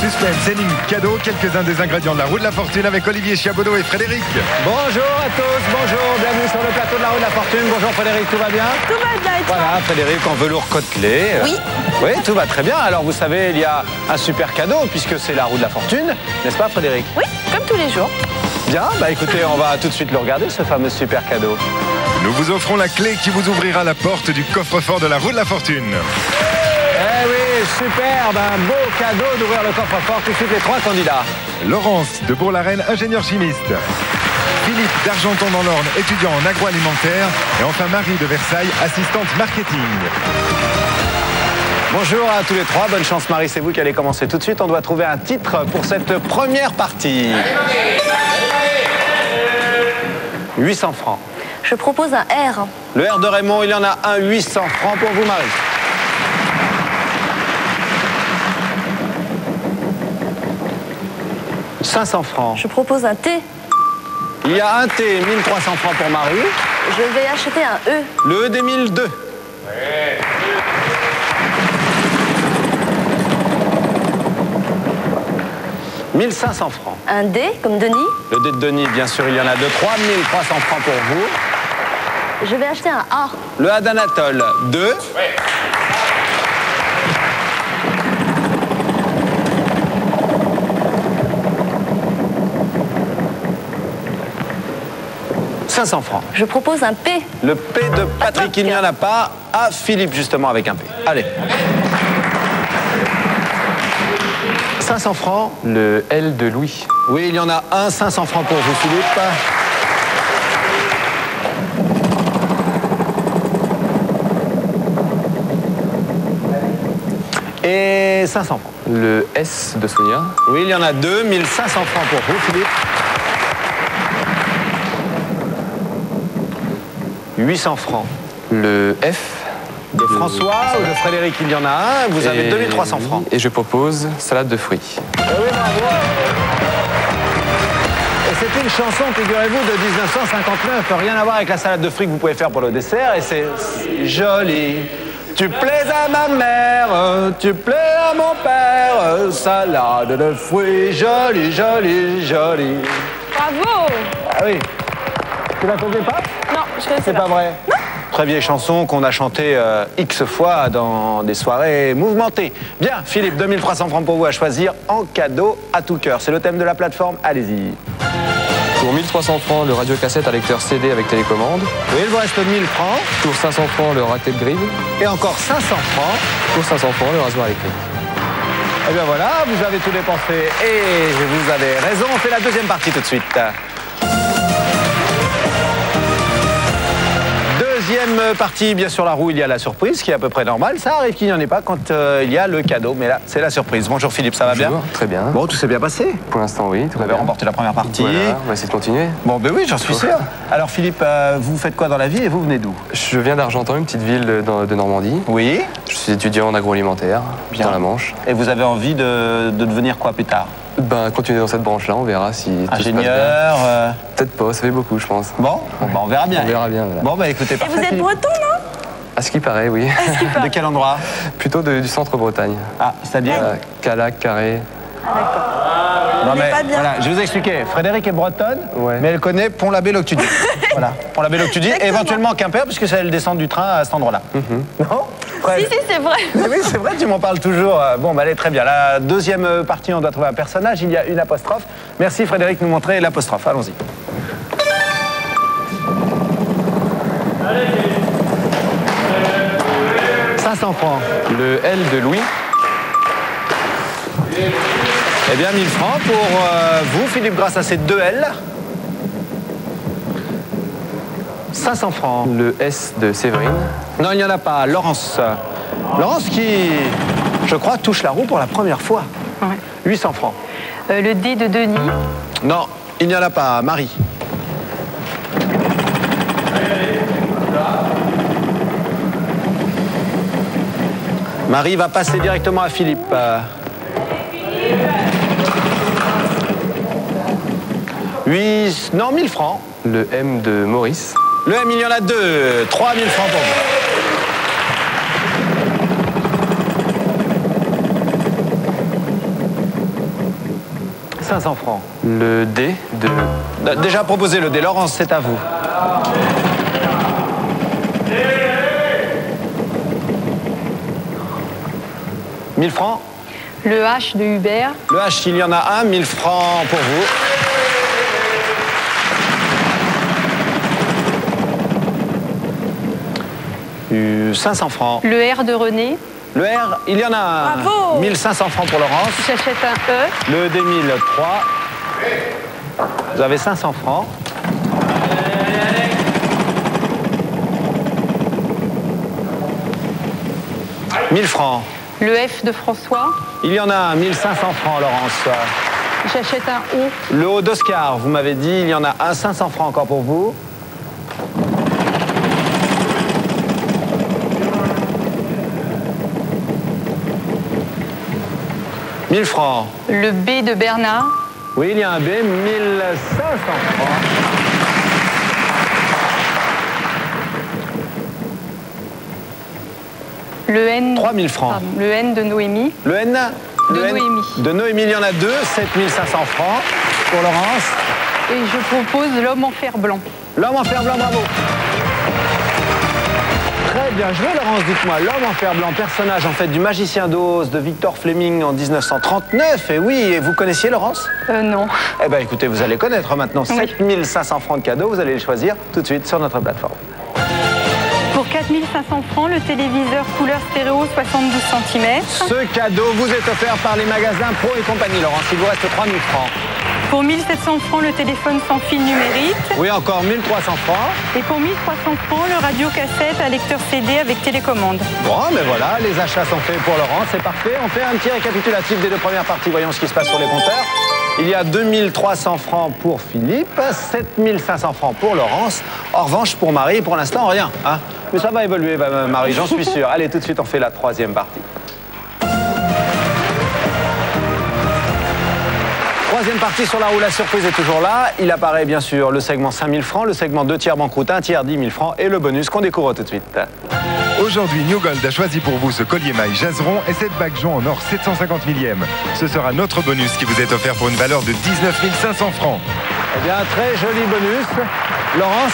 Suspense, énigme, cadeau, quelques-uns des ingrédients de la roue de la fortune avec Olivier Chiabodo et Frédéric. Bonjour à tous, bonjour, bienvenue sur le plateau de la roue de la fortune. Bonjour Frédéric, tout va bien? Tout va bien et toi? Voilà, Frédéric en velours côtelé. Oui. Oui, tout va très bien. Alors vous savez, il y a un super cadeau puisque c'est la roue de la fortune, n'est-ce pas Frédéric? Oui, comme tous les jours. Bien, bah écoutez, on va tout de suite le regarder, ce fameux super cadeau. Nous vous offrons la clé qui vous ouvrira la porte du coffre-fort de la roue de la fortune. Eh oui, superbe, un beau cadeau d'ouvrir le coffre-fort. Tout de suite les trois candidats. Laurence de Bourg-la-Reine, ingénieur chimiste. Philippe d'Argenton dans l'Orne, étudiant en agroalimentaire. Et enfin Marie de Versailles, assistante marketing. Bonjour à tous les trois, bonne chance Marie, c'est vous qui allez commencer tout de suite. On doit trouver un titre pour cette première partie. 800 francs. Je propose un R. Le R de Raymond, il y en a un 800 francs pour vous Marie. « 500 francs. Je propose un T. Il y a un T, 1300 francs pour Marie. Je vais acheter un E. Le E des 1002. Ouais. 1500 francs. Un D, comme Denis. Le D de Denis, bien sûr, il y en a deux. 3300 francs pour vous. Je vais acheter un A. Le A d'Anatole, 2. Ouais. « 500 francs. Je propose un P. Le P de Patrick, il n'y en a pas. À Philippe, justement, avec un P. Allez. 500 francs. Le L de Louis. Oui, il y en a un. 500 francs pour vous, Philippe. Et 500 francs. Le S de Sonia. Oui, il y en a deux. 1500 francs pour vous, Philippe. 800 francs. Le F de François ou de Frédéric, il y en a un. Vous avez 2300 francs. Et je propose salade de fruits. Oui, bravo. Et c'est une chanson, figurez-vous, de 1959. Rien à voir avec la salade de fruits que vous pouvez faire pour le dessert. Et c'est joli. Tu plais à ma mère, tu plais à mon père. Salade de fruits, joli, joli, joli. Bravo. Ah oui. Tu la connais pas? Non, je connais C'est pas vrai? Non. Très vieille chanson qu'on a chantée X fois dans des soirées mouvementées. Bien, Philippe, 2300 francs pour vous à choisir en cadeau à tout cœur. C'est le thème de la plateforme, allez-y. Pour 1300 francs, le radiocassette à lecteur CD avec télécommande. Oui, il vous reste 1000 francs. Pour 500 francs, le racket de grille. Et encore 500 francs. Pour 500 francs, le rasoir électrique. Eh bien voilà, vous avez tout dépensé et vous avez raison. On fait la deuxième partie tout de suite. Deuxième partie, bien sûr, la roue, il y a la surprise, qui est à peu près normale. Ça arrive qu'il n'y en ait pas quand il y a le cadeau, mais là, c'est la surprise. Bonjour Philippe, ça va bien? Très bien. Bon, tout s'est bien passé? Pour l'instant, oui. Vous avez remporté la première partie. Voilà, on va essayer de continuer. Bon, ben oui, j'en suis sûr. Alors Philippe, vous faites quoi dans la vie et vous venez d'où? Je viens d'Argenton, une petite ville de Normandie. Oui. Je suis étudiant en agroalimentaire, dans la Manche. Et vous avez envie de devenir quoi plus tard? Ben, continuer dans cette branche-là, on verra si tout se passe bien. Ingénieur Peut-être pas, ça fait beaucoup, je pense. Bon, on verra bien. On verra bien, voilà. Bon, bah écoutez, Et parfait. vous êtes breton, non? À ce qui paraît, oui. De quel endroit? Plutôt du centre-Bretagne. Ah, c'est-à-dire? Calac, Carré. Non, On est mais pas bien. voilà, je vais vous expliquer. Frédéric est bretonne, Ouais. mais elle connaît Pont-l'Abbé-Loctudy. Voilà, Pont-l'Abbé-Loctudy, et Exactement. éventuellement Quimper, puisque c'est elle descend du train à cet endroit-là. Non? Si, si, c'est vrai. Mais oui, c'est vrai, tu m'en parles toujours. Bon, bah allez, très bien. La deuxième partie, on doit trouver un personnage. Il y a une apostrophe. Merci Frédéric de nous montrer l'apostrophe. Allons-y. « 500 francs. Le L de Louis. Eh bien, 1000 francs pour vous, Philippe, grâce à ces deux L. 500 francs. Le S de Séverine. Non, il n'y en a pas. Laurence. Laurence qui, je crois, touche la roue pour la première fois. Ouais. 800 francs. Le D de Denis. Non, il n'y en a pas. Marie. Marie va passer directement à Philippe. Non, 1000 francs. Le M de Maurice. Le M, il y en a deux. 3000 francs pour vous. 1500 francs. Le D de... Déjà proposé le D. Laurence, c'est à vous. « 1000 francs. Le H de Hubert. Le H, il y en a un. 1000 francs pour vous. « 500 francs. Le R de René. Le R, il y en a un. Bravo. 1500 francs pour Laurence. J'achète un E. Le D 1003. Vous avez 500 francs. « 1000 francs. Le F de François. Il y en a un. 1500 francs, Laurence. J'achète un O. Le haut d'Oscar, vous m'avez dit, il y en a un. 500 francs encore pour vous. « 1000 francs. Le B de Bernard. Oui, il y a un B. 1500 francs. Le N. 3000 francs. Pardon, le N de Noémie. Le N De N Noémie. De Noémie, il y en a deux. 7500 francs pour Laurence. Et je propose l'homme en fer blanc. L'homme en fer blanc, bravo. Très bien joué, Laurence, dites-moi. L'homme en fer blanc, personnage en fait du Magicien d'Oz de Victor Fleming en 1939. Et oui, et vous connaissiez, Laurence? Non. Eh bien, écoutez, vous allez connaître maintenant. Oui. 7500 francs de cadeaux, vous allez les choisir tout de suite sur notre plateforme. Pour 4500 francs, le téléviseur couleur stéréo 72 cm. Ce cadeau vous est offert par les magasins Pro et compagnie, Laurence. Il vous reste 3000 francs. Pour 1700 francs, le téléphone sans fil numérique. Oui, encore 1300 francs. Et pour 1300 francs, le radio-cassette à lecteur CD avec télécommande. Bon, mais voilà, les achats sont faits pour Laurence, c'est parfait. On fait un petit récapitulatif des deux premières parties. Voyons ce qui se passe sur les compteurs. Il y a 2300 francs pour Philippe, 7500 francs pour Laurence. En revanche, pour Marie, pour l'instant, rien. Hein. Mais ça va évoluer, Marie, j'en suis sûr. Allez, tout de suite, on fait la troisième partie. Troisième partie sur la roue, la surprise est toujours là. Il apparaît bien sûr le segment 5000 francs, le segment 2 tiers banqueroute, 1 tiers 10 000 francs et le bonus qu'on découvre tout de suite. Aujourd'hui, New Gold a choisi pour vous ce collier maille Jazeron et cette bague jonc en or 750 millième. Ce sera notre bonus qui vous est offert pour une valeur de 19 500 francs. Eh bien, très joli bonus. Laurence,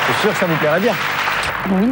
je suis sûr que ça vous plairait bien. Oui.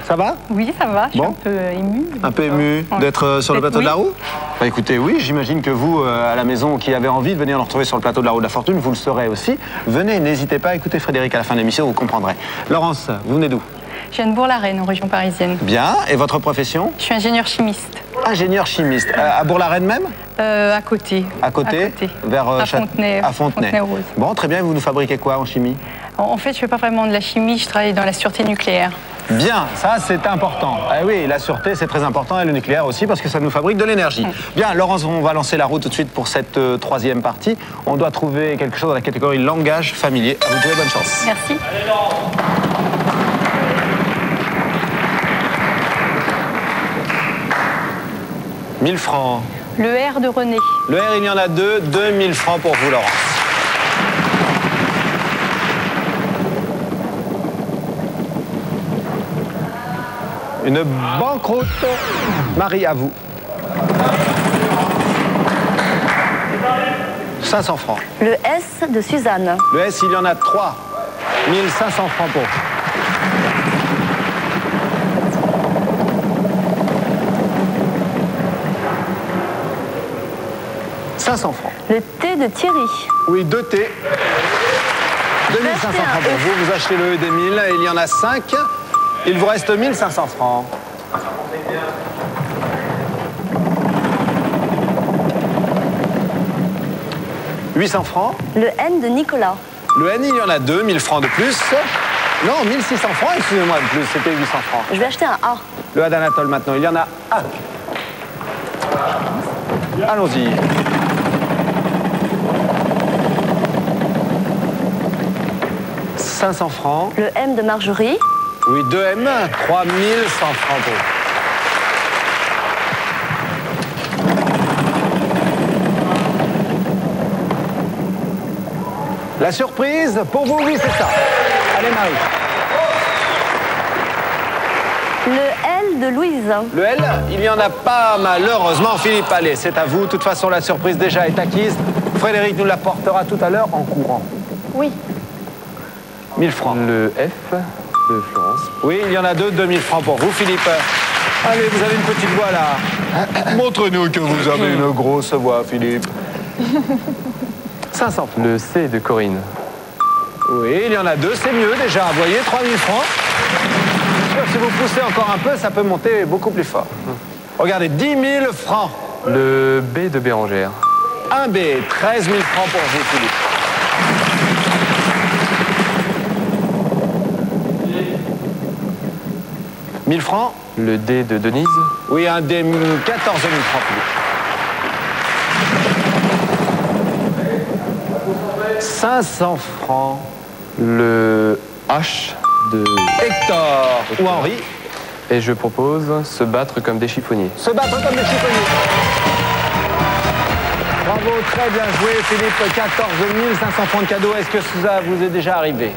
Ça va? Oui, ça va. Je suis Bon. un peu émue. Un peu ému d'être sur le plateau de la roue? Bah écoutez, oui, j'imagine que vous, à la maison, qui avez envie de venir nous retrouver sur le plateau de la roue de la fortune, vous le saurez aussi. Venez, n'hésitez pas à écouter Frédéric à la fin de l'émission, vous comprendrez. Laurence, vous venez d'où? Je viens de Bourg-la-Reine, en région parisienne. Bien, et votre profession? Je suis ingénieur chimiste. Ingénieur chimiste. À Bourg-la-Reine même? À côté. À côté? Vers à Fontenay. À Fontenay. Fontenay-aux-Roses. Bon, très bien, vous nous fabriquez quoi en chimie? En fait, je ne fais pas vraiment de la chimie, je travaille dans la sûreté nucléaire. Bien, ça c'est important. Ah oui, la sûreté c'est très important et le nucléaire aussi parce que ça nous fabrique de l'énergie. Bien, Laurence, on va lancer la roue tout de suite pour cette troisième partie. On doit trouver quelque chose dans la catégorie langage familier. À vous de jouer, bonne chance. Merci. « 1000 francs. Le R de René. Le R, il y en a deux. 2000 francs pour vous, Laurence. Une banqueroute. Marie, à vous. 500 francs. Le S de Suzanne. Le S, il y en a 3. 1500 francs pour. « 500 francs. Le T de Thierry. Oui, 2 T. 2500 achetez un francs pour E. vous. Vous achetez le E des 1000 et il y en a 5. Il vous reste 1500 francs. « 800 francs. Le N de Nicolas. Le N, il y en a 2, 1000 francs de plus. Non, 1600 francs, excusez-moi de plus, c'était 800 francs. Je vais acheter un A. Le A d'Anatole maintenant, il y en a 1. Allons-y. « 500 francs. Le M de Marjorie. Oui, 2 M, 3100 francs pour vous. La surprise, pour vous, oui, c'est ça. Allez, Marie. Le L de Louise. Le L, il n'y en a pas malheureusement. Philippe, allez, c'est à vous. De toute façon, la surprise déjà est acquise. Frédéric nous l'apportera tout à l'heure en courant. Oui. 1000 francs. Le F de Florence. Oui, il y en a deux, 2000 francs pour vous, Philippe. Allez, vous avez une petite voix là. Montre-nous que vous avez une grosse voix, Philippe. 500 francs. Le C de Corinne. Oui, il y en a deux, c'est mieux déjà. Vous voyez, 3000 francs. Si vous poussez encore un peu, ça peut monter beaucoup plus fort. Regardez, 10 000 francs. Le B de Bérangère. 1B, 13 000 francs pour vous, Philippe. « 1000 francs. Le D de Denise. Oui, un D, 14 000 francs, Philippe. 500 francs. Le H de Hector ou Henri. Et je propose se battre comme des chiffonniers. Se battre comme des chiffonniers. Bravo, très bien joué, Philippe. 14 500 francs de cadeaux. Est-ce que ça vous est déjà arrivé?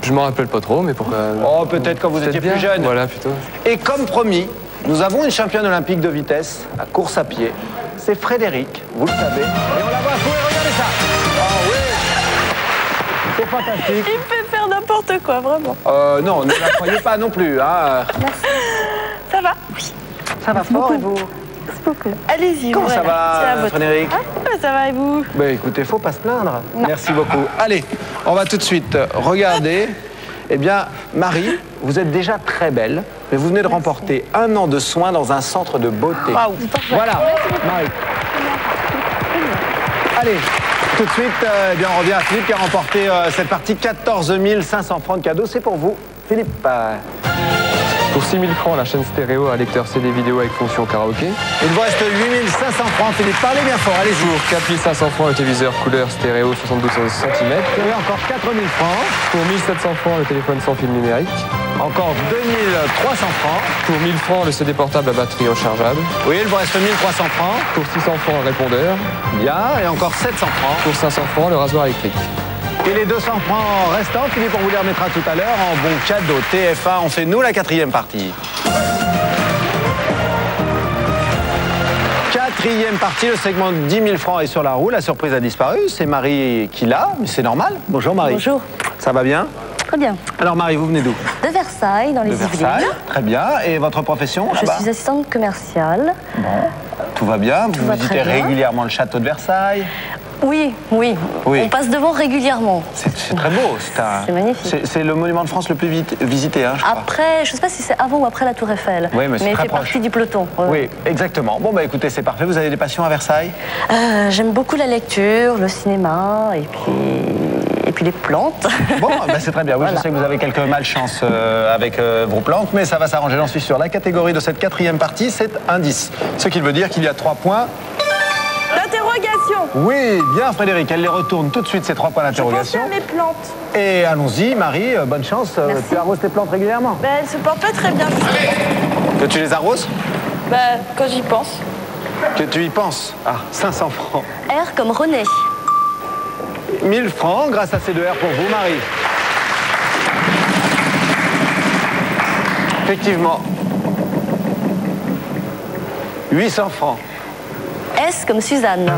Je m'en rappelle pas trop, mais pourquoi? Oh, peut-être quand vous étiez plus jeune. Voilà, plutôt. Et comme promis, nous avons une championne olympique de vitesse à course à pied. C'est Frédéric, vous le savez. Et on la voit courir, regardez ça. Oh oui. C'est fantastique. Il me fait faire n'importe quoi, vraiment. Non, ne la croyez pas non plus. Hein. Ça va? Oui. Ça va fort et vous? Merci beaucoup. Allez-y. Comment ça va, Frédéric? Ça va et vous? Ben écoutez, faut pas se plaindre. Non. Merci beaucoup. Allez, on va tout de suite regarder. Eh bien, Marie, vous êtes déjà très belle, mais vous venez de remporter 1 an de soins dans un centre de beauté. Waouh. Voilà, Marie. Allez, tout de suite, eh bien, on revient à Philippe qui a remporté cette partie 14 500 francs de cadeaux. C'est pour vous, Philippe. Pour 6 000 francs, la chaîne stéréo à lecteur CD vidéo avec fonction karaoké. Il vous reste 8 500 francs. Philippe, parlez bien fort, allez-y. Pour 4 500 francs, le téléviseur couleur stéréo 72 cm. Et encore 4 000 francs. Pour 1 700 francs, le téléphone sans fil numérique. Encore 2 300 francs. Pour 1 000 francs, le CD portable à batterie rechargeable. Oui, il vous reste 1 300 francs. Pour 600 francs, un répondeur. Bien, et encore 700 francs. Pour 500 francs, le rasoir électrique. Et les 200 francs restants, Philippe, on vous les remettra tout à l'heure en bon cadeau TF1. On fait, nous, la 4e partie. 4e partie, le segment de 10 000 francs est sur la roue. La surprise a disparu. C'est Marie qui l'a, mais c'est normal. Bonjour, Marie. Bonjour. Ça va bien? Très bien. Alors, Marie, vous venez d'où? De Versailles, dans les De Versailles. Yvelines. Très bien. Et votre profession? Je là-bas? suis assistante commerciale. Bon, tout va bien. Vous va visitez très bien. régulièrement le château de Versailles. Oui, oui, Oui. on passe devant régulièrement. C'est très beau. C'est magnifique. C'est le monument de France le plus visité, hein, je crois. Après, je ne sais pas si c'est avant ou après la Tour Eiffel, Oui, mais c'est il très fait proche. partie du peloton. Oui, exactement. Bon, bah écoutez, c'est parfait. Vous avez des passions à Versailles? J'aime beaucoup la lecture, le cinéma et puis les plantes. Bon, bah c'est très bien. Oui, Voilà. je sais que vous avez quelques malchances avec vos plantes, mais ça va s'arranger, j'en suis sûr. La catégorie de cette 4e partie, c'est indice. Ce qui veut dire qu'il y a 3 points. D'interrogation. Oui, bien Frédéric, elle les retourne tout de suite, ces 3 points d'interrogation. Pensez à mes plantes. Et allons-y, Marie, bonne chance. Merci. Tu arroses tes plantes régulièrement? Ben, elles se portent pas très bien. Que tu les arroses? Ben, quand j'y pense. Que tu y penses? Ah, 500 francs. R comme René. 1000 francs grâce à ces 2 R pour vous, Marie. Effectivement. 800 francs. S comme Suzanne.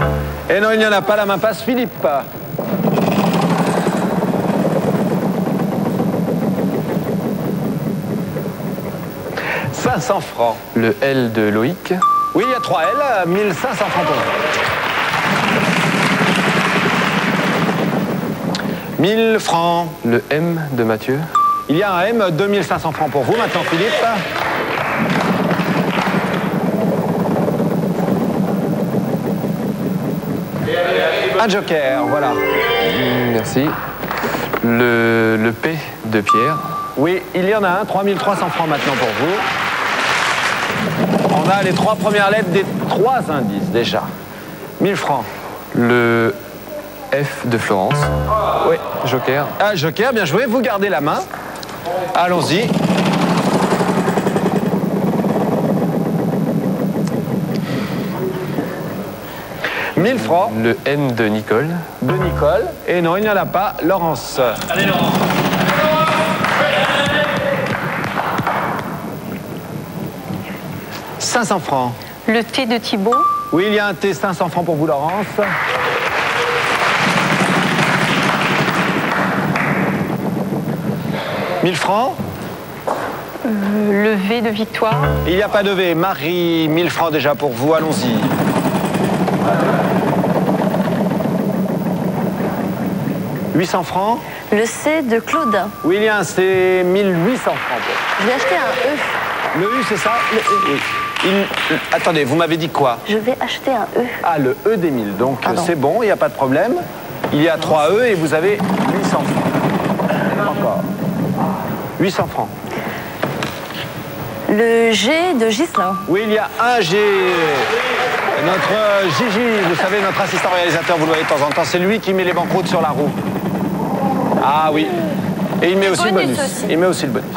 Et non, il n'y en a pas, la main passe, Philippe. « 500 francs. Le L de Loïc. Oui, il y a 3 L, 1500 francs pour vous. 1000 francs. Le M de Mathieu. Il y a un M, 2500 francs pour vous. Maintenant, Philippe. Un joker, voilà. Merci. Le P de Pierre. Oui, il y en a un, 3300 francs maintenant pour vous. On a les 3 premières lettres des 3 indices déjà. 1000 francs. Le F de Florence. Oui. Joker. Ah, joker, bien joué. Vous gardez la main. Allons-y. « 1000 francs. Le N de Nicole. De Nicole. Et non, il n'y en a pas. Laurence. Allez, Laurence. 500 francs. Le thé de Thibaut. Oui, il y a un T, 500 francs pour vous, Laurence. 1000 francs. Le V de Victoire. Il n'y a pas de V. Marie, 1000 francs déjà pour vous, allons-y. « 800 francs. Le C de Claude. William, c'est 1800 francs. Je vais acheter un E. Le U, c'est ça? Le E. Oui. Attendez, vous m'avez dit quoi? Je vais acheter un E. Ah, le E des 1000. Donc Pardon. c'est bon, il n'y a pas de problème. Il y a 3 E et vous avez 800 francs. Encore. 800 francs. Le G de Ghislain. Oui, il y a un G. Notre Gigi, vous savez, notre assistant réalisateur, vous le voyez de temps en temps, c'est lui qui met les banqueroutes sur la roue. Ah oui. Et il met aussi le bonus. Aussi. Il met aussi le bonus.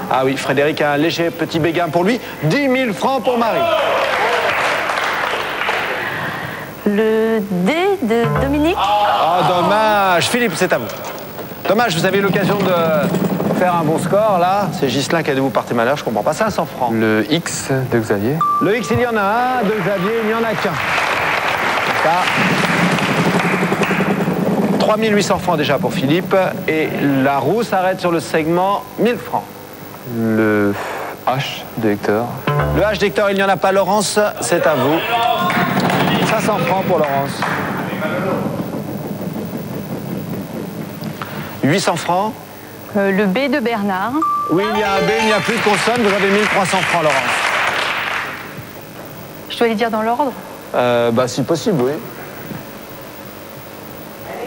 Ah oui, Frédéric a un léger petit béguin pour lui. 10 000 francs pour Marie. Le D de Dominique. Oh, dommage. Philippe, c'est à vous. Dommage, vous avez eu l'occasion de faire un bon score, là. C'est Ghislain qui a de vous porter malheur, je comprends pas. 500 francs. Le X de Xavier. Le X, il y en a un. De Xavier, il n'y en a qu'un. Ça. 3800 francs déjà pour Philippe. Et la roue s'arrête sur le segment 1000 francs. Le H de Hector. Le H d'Hector, il n'y en a pas. Laurence, c'est à vous. 500 francs pour Laurence. 800 francs. Le B de Bernard. Oui, il y a un B, il n'y a plus de consonne. Vous avez 1300 francs, Laurence. Je dois les dire dans l'ordre. Bah, si possible, oui.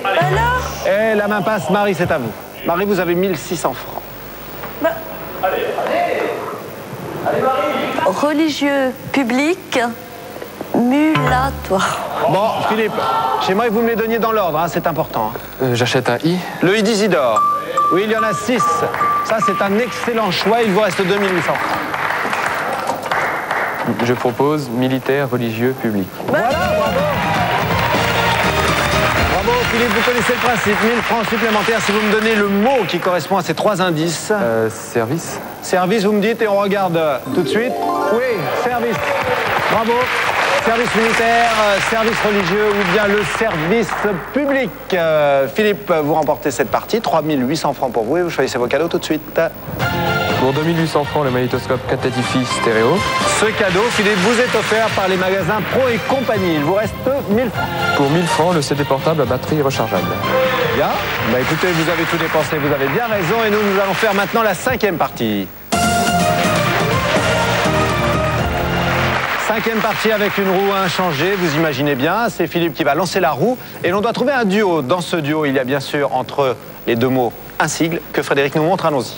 Alors Et la main passe. Marie, c'est à vous. Marie, vous avez 1600 francs. religieux public mulatoire. Bon, Philippe, j'aimerais que vous me les donniez dans l'ordre, hein, c'est important. J'achète un I. Le I d'Isidore. Oui, il y en a 6. Ça, c'est un excellent choix. Il vous reste 2800. Je propose militaire, religieux, public. Voilà, bravo. Bravo, Philippe, vous connaissez le principe. 1000 francs supplémentaires si vous me donnez le mot qui correspond à ces 3 indices. Service. Service, vous me dites, et on regarde tout de suite. Oui, service. Bravo. Service militaire, service religieux ou bien le service public. Philippe, vous remportez cette partie. 3800 francs pour vous et vous choisissez vos cadeaux tout de suite. Pour 2800 francs, le magnétoscope Catatifi stéréo. Ce cadeau, Philippe, vous est offert par les magasins Pro et compagnie. Il vous reste 1000 francs. Pour 1000 francs, le CD portable à batterie rechargeable. Bien. Bah écoutez, vous avez tout dépensé, vous avez bien raison. Et nous allons faire maintenant la 5e partie. 5e partie avec une roue inchangée, vous imaginez bien. C'est Philippe qui va lancer la roue. Et l'on doit trouver un duo. Dans ce duo, il y a bien sûr entre les deux mots un sigle que Frédéric nous montre. Allons-y.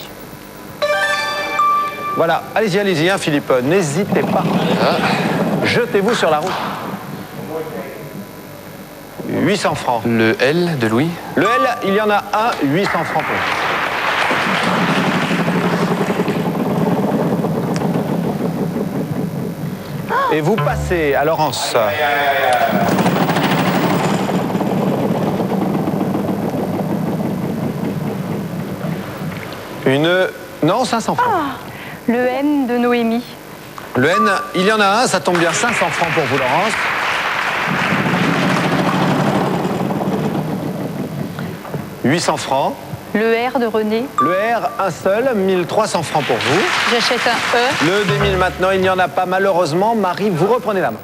Voilà, allez-y, allez-y, hein, Philippe. N'hésitez pas. Jetez-vous sur la roue. 800 francs. Le L de Louis. Le L, il y en a un, 800 francs pour vous. Et vous passez à Laurence. Non, 500 francs. Le N de Noémie. Le N, il y en a un, ça tombe bien, 500 francs pour vous, Laurence. « 800 francs. Le R de René. Le R, un seul, 1300 francs pour vous. J'achète un E. Le D1000 maintenant, il n'y en a pas malheureusement. Marie, vous reprenez la main.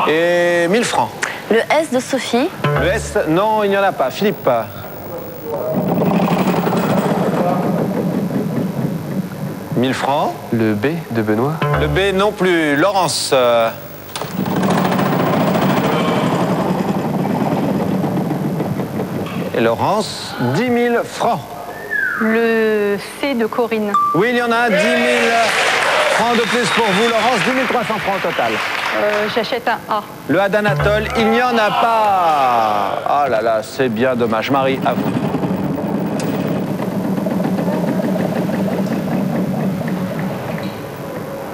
Et 1000 francs. Le S de Sophie. Le S, non, il n'y en a pas. Philippe. « 1000 francs. Le B de Benoît. Le B non plus. Laurence. Et Laurence, 10 000 francs. Le C de Corinne. Oui, il y en a 10 000 francs de plus pour vous, Laurence. 10 300 francs au total. J'achète un A. Le A d'Anatole, il n'y en a pas. Ah là là, c'est bien dommage. Marie, à vous.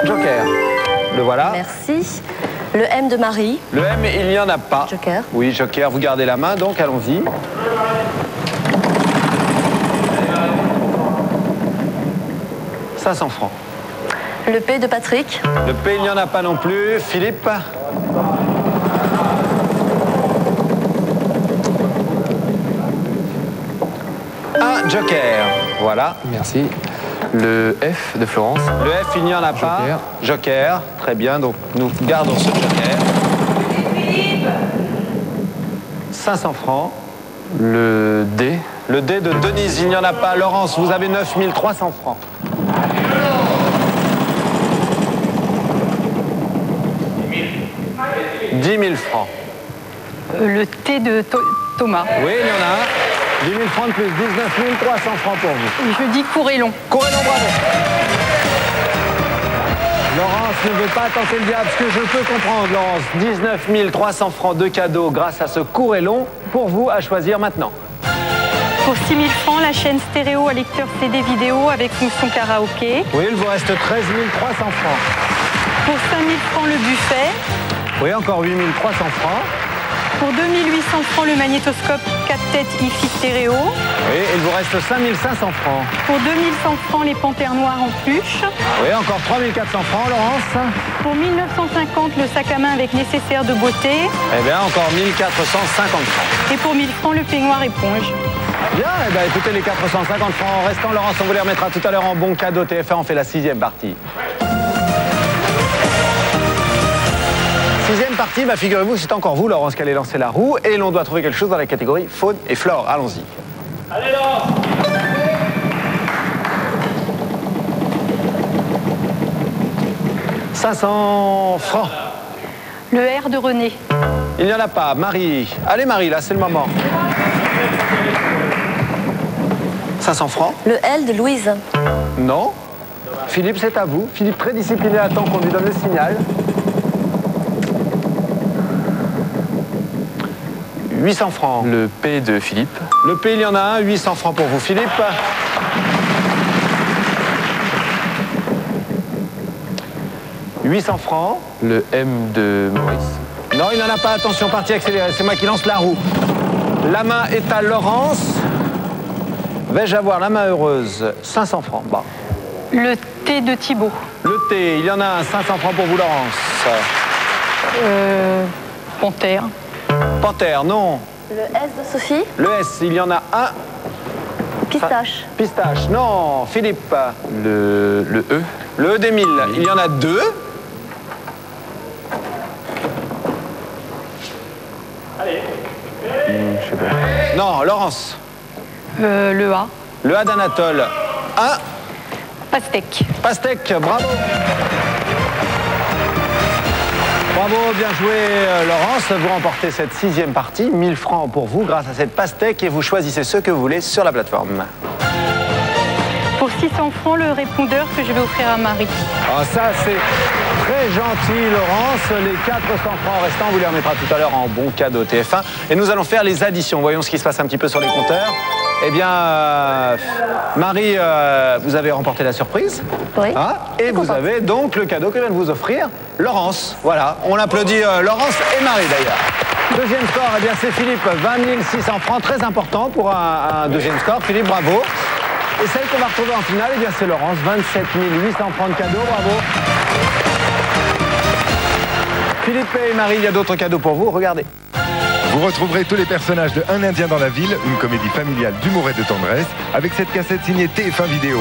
Joker. Le voilà. Merci. Le M de Marie. Le M, il n'y en a pas. Joker. Oui, Joker, vous gardez la main, donc allons-y. « 500 francs. Le P de Patrick. Le P, il n'y en a pas non plus. Philippe. un joker. Voilà. Merci. Le F de Florence. Le F, il n'y en a pas. Joker. Joker. Très bien, donc nous gardons ce joker. 500 francs. Le D. Le D de Denise, il n'y en a pas. Laurence, vous avez 9 300 francs. « 10 000 francs. Le T de Thomas. Oui, il y en a un. 10 000 francs de plus, 19 300 francs pour vous. Et je dis Courélon. Courélon, bravo. Laurence ne veut pas tenter le diable, ce que je peux comprendre, Laurence. 19 300 francs de cadeaux grâce à ce Courélon pour vous à choisir maintenant. Pour 6 000 francs, la chaîne stéréo à lecteur CD vidéo avec fonction karaoké. Oui, il vous reste 13 300 francs. Pour 5 000 francs, le buffet. Oui, encore 8 300 francs. Pour 2 800 francs, le magnétoscope 4 têtes IFI stéréo. Oui, il vous reste 5 500 francs. Pour 2 100 francs, les panthères noires en pluche. Oui, encore 3 400 francs, Laurence. Pour 1 950, le sac à main avec nécessaire de beauté. Eh bien, encore 1 450 francs. Et pour 1 000 francs, le peignoir éponge. Bien, eh bien, écoutez, les 450 francs en restant, Laurence, on vous les remettra tout à l'heure en bon cadeau TF1. On fait la 6e partie. 6e partie, bah, figurez-vous que c'est encore vous, Laurence, qui allez lancer la roue. Et l'on doit trouver quelque chose dans la catégorie faune et flore. Allons-y. Allez, Laurence. 500 francs. Le R de René. Il n'y en a pas. Marie. Allez, Marie, là, c'est le moment. 500 francs. Le L de Louise. Non. Philippe, c'est à vous. Philippe, très discipliné, attend qu'on lui donne le signal. 800 francs. Le P de Philippe. Le P, il y en a un. 800 francs pour vous, Philippe. 800 francs. Le M de Maurice. Non, il n'en a pas. Attention, partie accélérée. C'est moi qui lance la roue. La main est à Laurence. Vais-je avoir la main heureuse? 500 francs. Bah. Le T de Thibaut. Le T, il y en a un. 500 francs pour vous, Laurence. Panthère. Panthère, non. Le S de Sophie. Le S, il y en a un. Pistache. Pistache, non. Philippe. Le E. Le E d'Émile, il y en a 2. Je sais pas. Non, Laurence. Le A. Le A d'Anatole. 1. Pastèque. Pastèque, bravo. Bravo, bien joué Laurence. Vous remportez cette 6e partie. 1000 francs pour vous grâce à cette pastèque et vous choisissez ce que vous voulez sur la plateforme. Pour 600 francs, le répondeur que je vais offrir à Marie. Ah, ça, c'est très gentil, Laurence. Les 400 francs restants, on vous les remettra tout à l'heure en bon cadeau TF1. Et nous allons faire les additions. Voyons ce qui se passe un petit peu sur les compteurs. Eh bien, Marie, vous avez remporté la surprise. Oui. Hein, et vous avez donc le cadeau que vient de vous offrir Laurence. Voilà, on applaudit Laurence et Marie d'ailleurs. Deuxième score, eh bien c'est Philippe, 20 600 francs, très important pour un deuxième score. Philippe, bravo. Et celle qu'on va retrouver en finale, eh bien c'est Laurence, 27 800 francs de cadeaux, bravo. Philippe et Marie, il y a d'autres cadeaux pour vous, regardez. Vous retrouverez tous les personnages de Un Indien dans la ville, une comédie familiale d'humour et de tendresse, avec cette cassette signée TF1 Vidéo.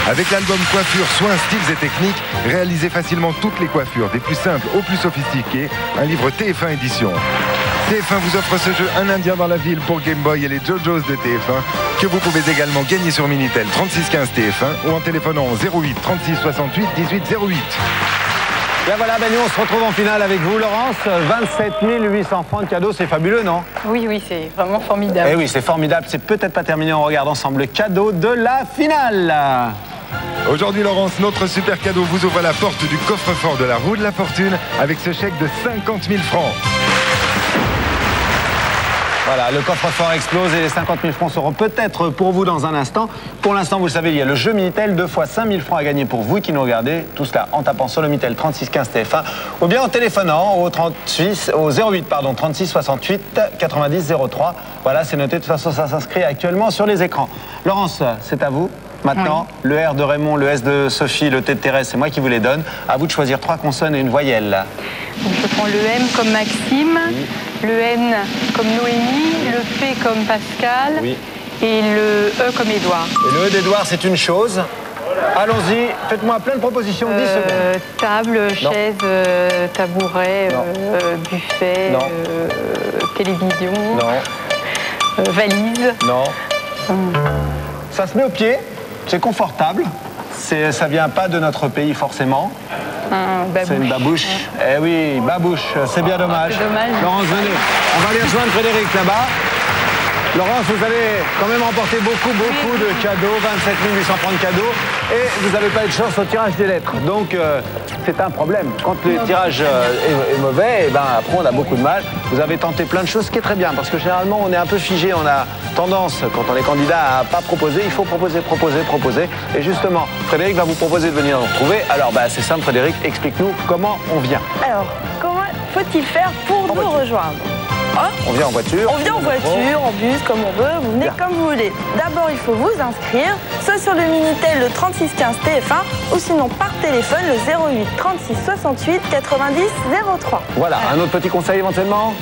Avec l'album Coiffure, soins, styles et techniques, réalisez facilement toutes les coiffures, des plus simples aux plus sophistiquées, un livre TF1 édition. TF1 vous offre ce jeu Un Indien dans la ville pour Game Boy et les JoJo's de TF1, que vous pouvez également gagner sur Minitel 3615 TF1 ou en téléphonant au 08 36 68 18 08. Bien voilà, ben nous on se retrouve en finale avec vous Laurence, 27 800 francs de cadeaux, c'est fabuleux non? Oui, oui, c'est vraiment formidable. Eh oui, c'est formidable, c'est peut-être pas terminé, on regarde ensemble le cadeau de la finale. Aujourd'hui Laurence, notre super cadeau vous ouvre la porte du coffre-fort de la roue de la fortune avec ce chèque de 50 000 francs. Voilà, le coffre-fort explose et les 50 000 francs seront peut-être pour vous dans un instant. Pour l'instant, vous le savez, il y a le jeu Minitel, 2 fois 5 000 francs à gagner pour vous qui nous regardez. Tout cela en tapant sur le Minitel 3615 TF1 ou bien en téléphonant au 08 36 68 90 03. Voilà, c'est noté. De toute façon, ça s'inscrit actuellement sur les écrans. Laurence, c'est à vous. Maintenant, oui. Le R de Raymond, le S de Sophie, le T de Thérèse, c'est moi qui vous les donne. À vous de choisir 3 consonnes et une voyelle. Donc je prends le M comme Maxime, oui. Le N comme Noémie, le P comme Pascal, oui. Et le E comme Édouard. Et le E d'Edouard, c'est une chose. Allons-y, faites-moi plein de propositions, 10 secondes. Table, Non. chaise, tabouret, Non. buffet, Non. télévision, Non, valise. non. Ça se met au pied, c'est confortable. Ça vient pas de notre pays forcément. C'est une babouche. Eh oui, babouche, c'est bien dommage. c'est dommage. Laurence, venez. On va aller rejoindre Frédéric là-bas. Laurence, vous avez quand même remporté beaucoup de cadeaux, 27 800 francs de cadeaux. Et vous n'avez pas eu de chance au tirage des lettres. Donc, c'est un problème. Quand le tirage est mauvais, et ben, après, on a beaucoup de mal. Vous avez tenté plein de choses, ce qui est très bien. Parce que généralement, on est un peu figé. On a tendance, quand on est candidat, à pas proposer. Il faut proposer. Et justement, Frédéric va vous proposer de venir nous retrouver. Alors, c'est simple, Frédéric, explique-nous comment on vient. Alors, comment faut-il faire pour nous rejoindre? On vient en voiture. On vient en voiture, en bus, comme on veut, vous venez comme vous voulez. D'abord, il faut vous inscrire, soit sur le Minitel le 3615 TF1, ou sinon par téléphone le 08 36 68 90 03. Voilà, un autre petit conseil éventuellement?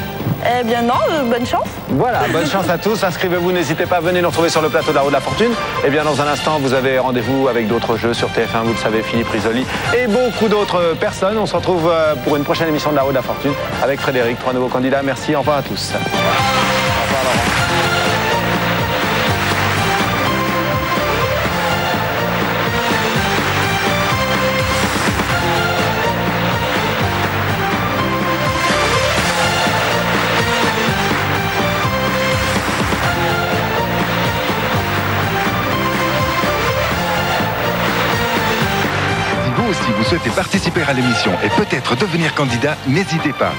Eh bien non, bonne chance. Voilà, bonne chance à tous. Inscrivez-vous, n'hésitez pas, venez nous retrouver sur le plateau de la Roue de la Fortune. Et bien dans un instant, vous avez rendez-vous avec d'autres jeux sur TF1, vous le savez, Philippe Risoli et beaucoup d'autres personnes. On se retrouve pour une prochaine émission de la Roue de la Fortune avec Frédéric, 3 nouveaux candidats. Merci, au revoir à tous. Au revoir Laurent. Si vous aussi vous souhaitez participer à l'émission et peut-être devenir candidat, n'hésitez pas.